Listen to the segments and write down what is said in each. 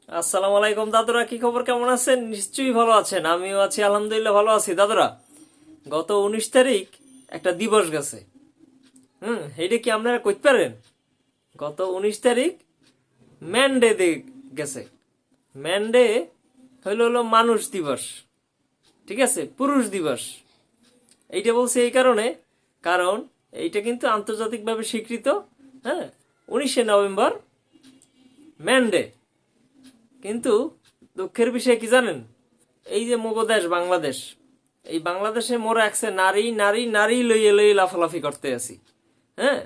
আসসালামু আলাইকুম দাদুরা, কি খবর, কেমন আছেন? নিশ্চয়ই ভালো আছেন, আমিও আছি আলহামদুলিল্লাহ ভালো আছি। দাদুরা, গত 19 তারিখ একটা দিবস গেছে। এইটা কি আপনারা কইতে পারেন? গত 19 তারিখ ম্যান ডে গেছে। ম্যান ডে হলো মানুষ দিবস, ঠিক আছে, পুরুষ দিবস। এইটা বলছি এই কারণে, কারণ এইটা কিন্তু আন্তর্জাতিকভাবে স্বীকৃত। হ্যাঁ, 19 নভেম্বর ম্যান ডে। কিন্তু দুঃখের বিষয় কি জানেন? এই যে মগো দেশ বাংলাদেশ, এই বাংলাদেশে মোরা একসে নারী নারী নারী লইয়ে লইয়ে লাফালাফি করতে আছি। হ্যাঁ,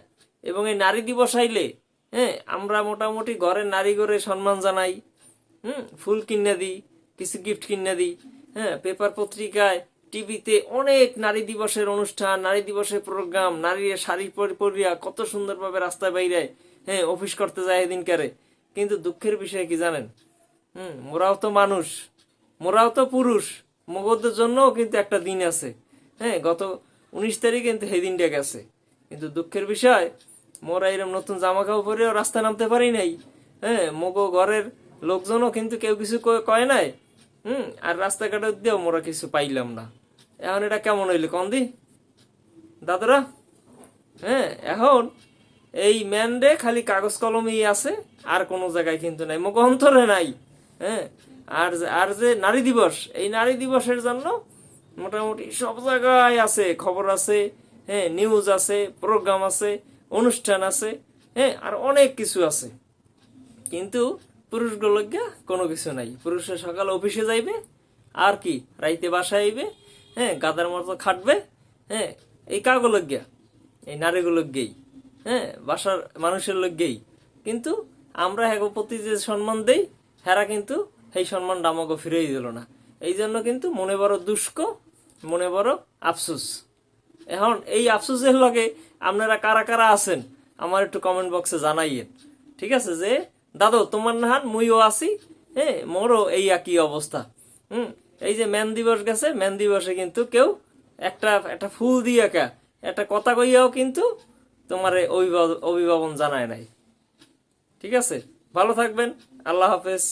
এবং এই নারী দিবস আইলে আমরা মোটামুটি ঘরে নারী করে সম্মান জানাই। ফুল কিনে দিই, কিছু গিফট কিনে দিই। পেপার পত্রিকায়, টিভিতে অনেক নারী দিবসের অনুষ্ঠান, নারী দিবসের প্রোগ্রাম, নারীর শাড়ি পরিয়া কত সুন্দরভাবে রাস্তায় বাইরে অফিস করতে যায় এদিনকারে। কিন্তু দুঃখের বিষয় কি জানেন? মোরাও তো মানুষ, মোরাও তো পুরুষ, মগদের জন্যও কিন্তু একটা দিন আছে। গত 19 তারিখ কিন্তু সেই দিনটা গেছে। কিন্তু দুঃখের বিষয়, মোরা এরকম নতুন জামা কাপড় পরেও রাস্তা নামতে পারি নাই। মগো ঘরের লোকজনও কিন্তু কেউ কিছু কয় নাই। আর রাস্তাঘাটের দিয়েও মোরা কিছু পাইলাম না। এখন এটা কেমন হইলে কন্দি দাদরা? এখন এই ম্যান ডে খালি কাগজ কলমেই আছে, আর কোনো জায়গায় কিন্তু নাই, মুখ অন্তরে নাই। হ্যাঁ, আর যে নারী দিবস, এই নারী দিবসের জন্য মোটামুটি সব জায়গায় আছে, খবর আছে, নিউজ আছে, প্রোগ্রাম আছে, অনুষ্ঠান আছে, আর অনেক কিছু আছে। কিন্তু পুরুষগুলো কোনো কিছু নাই। পুরুষের সকাল অফিসে যাইবে, আর কি রাইতে বাসায় আইবে, গাদার মতো খাটবে। এই কাগুলো গিয়া, এই নারীগুলো গেই, বাসার মানুষের লোক গেই। কিন্তু আমরা হ্যাগো প্রতি যে সম্মান দেই, হেরা কিন্তু সেই সম্মানটা আমাকে ফিরেই দিল না। এই জন্য কিন্তু মনে বড় দুষ্ক, মনে বড় আফসুস। এখন এই আফসোসের লগে আপনারা কারা কারা আছেন আমার একটু কমেন্ট বক্সে জানাইয়েন। ঠিক আছে, যে দাদু তোমার নাহান মুইও আছি, মোরও এই একই অবস্থা। এই যে ম্যান দিবস গেছে, ম্যান দিবসে কিন্তু কেউ একটা একটা ফুল দিয়ে একটা কথা কইয়াও কিন্তু তোমার অভিভাবন জানায় নাই। ঠিক আছে, ভালো থাকবেন, আল্লাহ হাফেজ।